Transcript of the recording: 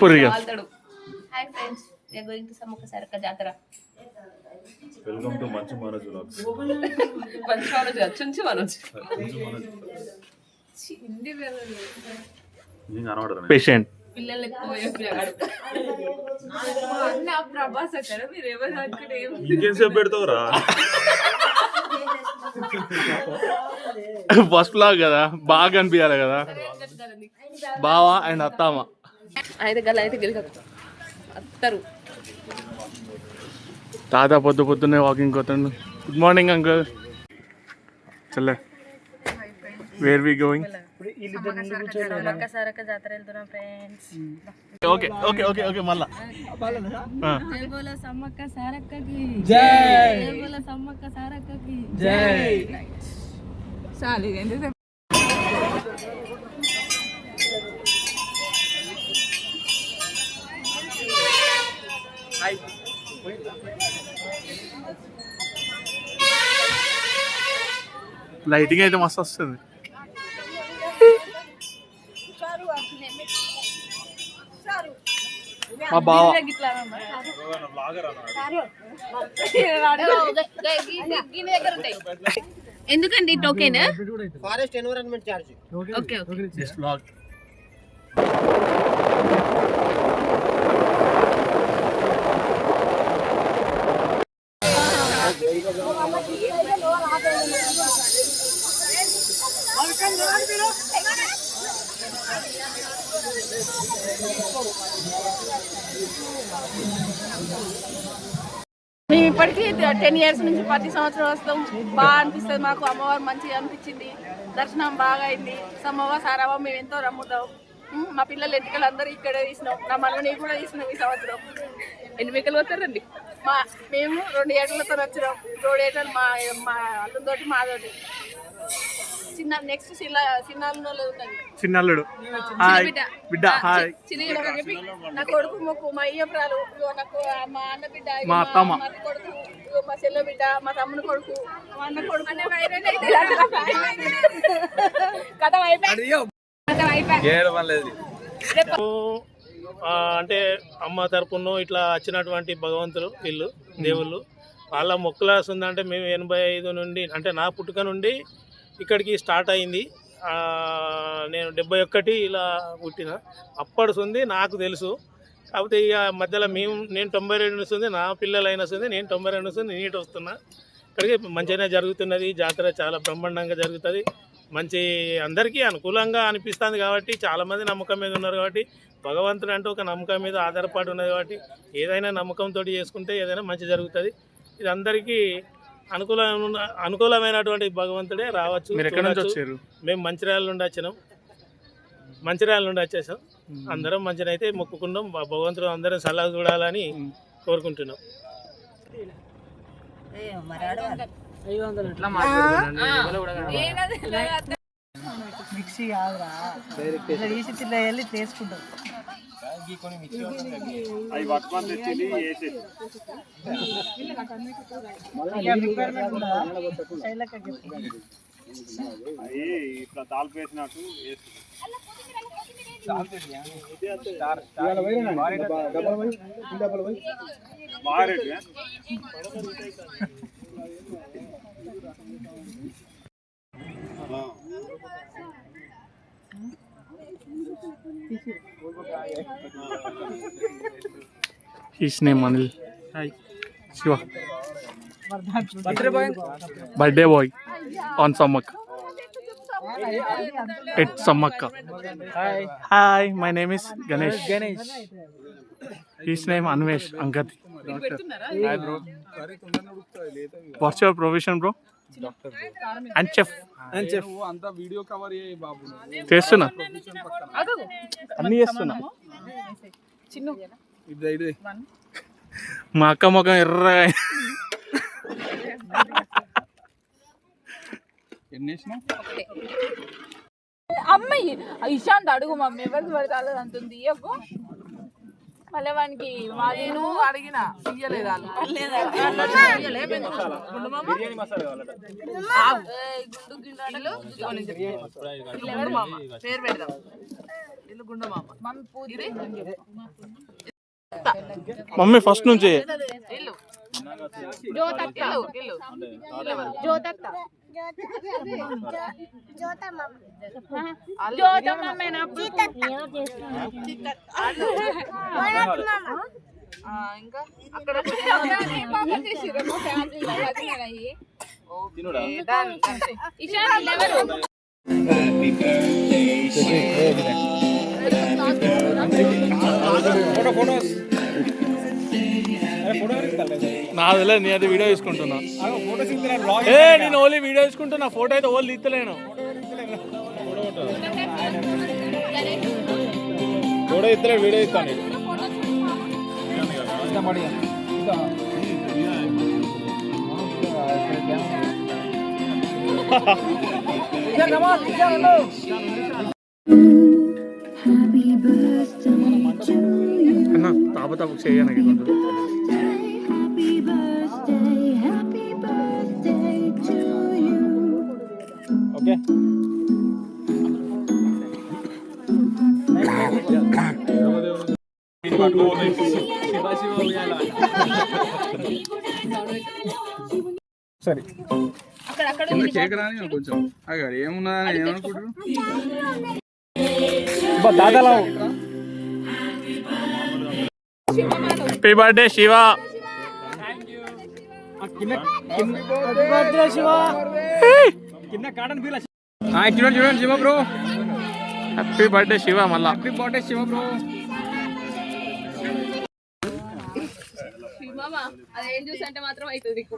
చెప్పుర్రిగా. Hi friends, we are going to Sammakka Sarakka Jatara. Welcome to Manchi Manoj vlogs. Manchi Manoj Chunchi Manoj. Hindi నింగ అనవడదా patient పిల్లలు ఎక్కువ అన్న ప్రభాస్ అక్కడ మీరు ఎవరు అనుకుంటే ఇంకేంసేపు పెడతావురా? ఫస్ట్ బ్లాగ్ కదా, బాగా అనిపించాలి కదా. బావా అండ్ అత్తమ్మ అయితే గల అయితే గెలిచి అత్తరు. తాత పొద్దున్నే వాకింగ్ పోతాడు. Good morning uncle. చల్లే, where we going? Sammakka Sarakka Jatara వెళ్తున్నాం friends. Okay okay okay okay మళ్ళా జై బోలో సమ్మక్క సారక్కకి జై. జై బోలో సమ్మక్క సారక్కకి జై. చాలు ఎంత లైటింగ్ అయితే మస్తు వస్తుంది. మా బావ ఎందుకండి token? Forest environment charge. Okay okay. Just blog. మేము ఇప్పటికీ 10 years నుంచి ప్రతి సంవత్సరం వస్తాం. బాగా అనిపిస్తుంది మాకు. అమ్మవారు మంచిగా అనిపించింది, దర్శనం బాగా అయింది. సమ్మవ్వ సారవ్వ మేము ఎంతో నమ్ముతాం. మా పిల్లలు ఎంటికలు అందరూ ఇక్కడే తీసినాం. నా మనవని కూడా తీసినాం ఈ సంవత్సరం. ఎన్ని మేకలు పోతారండి? మేము 2 ఏటలతో వచ్చినాం. 2 ఏటలు మా అల్లుతోటి మాతోటి. చిన్న నెక్స్ట్ చిన్నాళ్ళు ఉన్నది. చిన్నల్లుడు హాయ్ బిడ్డ హాయ్. నా కొడుకు మొక్కు, మా అయ్యప్రాలు, నాకు మా అన్న బిడ్డ, మా అత్తమ్మ కొడుకు, మా చెల్లె బిడ్డ, మా తమ్ముని కొడుకు, మా అన్న కొడుకు. కథ అంటే అమ్మ తరపున ఇట్లా వచ్చినటువంటి భగవంతులు వీళ్ళు దేవుళ్ళు వాళ్ళ మొక్కుల ఉందంటే మేము 85 నుండి అంటే నా పుట్టుక నుండి ఇక్కడికి స్టార్ట్ అయింది. నేను 71 ఇలా పుట్టిన. అప్పటి ఉంది నాకు తెలుసు. కాకపోతే ఇక మధ్యలో నేను 92 ఉంది, నా పిల్లలు అయినా ఉంది, నేను 92 ఉంది, నీట్ వస్తున్నా. ఇక్కడికి మంచిగానే జరుగుతున్నది. జాతర చాలా బ్రహ్మాండంగా జరుగుతుంది. మంచి అందరికీ అనుకూలంగా అనిపిస్తుంది కాబట్టి చాలామంది నమ్మకం మీద ఉన్నారు కాబట్టి భగవంతుడు అంటే ఒక నమ్మకం మీద ఆధారపడి ఉన్నది కాబట్టి ఏదైనా నమ్మకంతో చేసుకుంటే ఏదైనా మంచి జరుగుతుంది. ఇది అందరికీ అనుకూలమైనటువంటి భగవంతుడే రావచ్చు. మేము మంచిర్యాల నుండి వచ్చేసాం. అందరం మంచిగా అయితే మొక్కుకున్నాం. భగవంతుడు అందరం సలహా చూడాలని కోరుకుంటున్నాం. మిక్సీ కాదురా, ఇట్లా తీసి ఇట్లా వెళ్ళి చేసుకుంటాం. ఇట్లా తాల్పు వేసినట్టు His name Anil. Hi. Shiva. Birthday boy on Sammakka. It's Sammakka. Hi, my name is Ganesh. His name Anvesh Angati. Hi bro. What's your profession bro? And chef. అంతా వీడియో కవర్ చేయి బాబు. చేస్తున్నా అన్నీ చేస్తున్నా. మా అక్క ముఖం ఎర్రగా అమ్మాయి ఇషాంత్ అడుగు మమ్మీ ఎవరికి పడతాలో అంటుంది. మళ్ళీ వానికి నేను అడిగిన ఇయ్యలేదు పేరు పెడదాం. మమ్మీ ఫస్ట్ నుంచి నాదిలే నీ అది వీడియో తీసుకుంటున్నా. నేను ఓన్లీ వీడియో తీసుకుంటున్నా, ఫోటో అయితే ఓన్లీ తీస్తలేను. ఫోటో ఇస్తలే, వీడియో ఇస్తాను. అన్న తాప చేయను కొంచెం. ఓకే సరే కేక్ రాని కొంచెం అక్కడ ఏమున్నా ఏమనుకుంటారు దాదాలా హ్యాపీ బర్త్డే శివ. చూడండి Shiva bro, happy birthday Shiva. మళ్ళా హ్యాపీ బర్త్డే శివ బ్రో. అదేం చూసి అంటే మాత్రం అవుతుంది నీకు.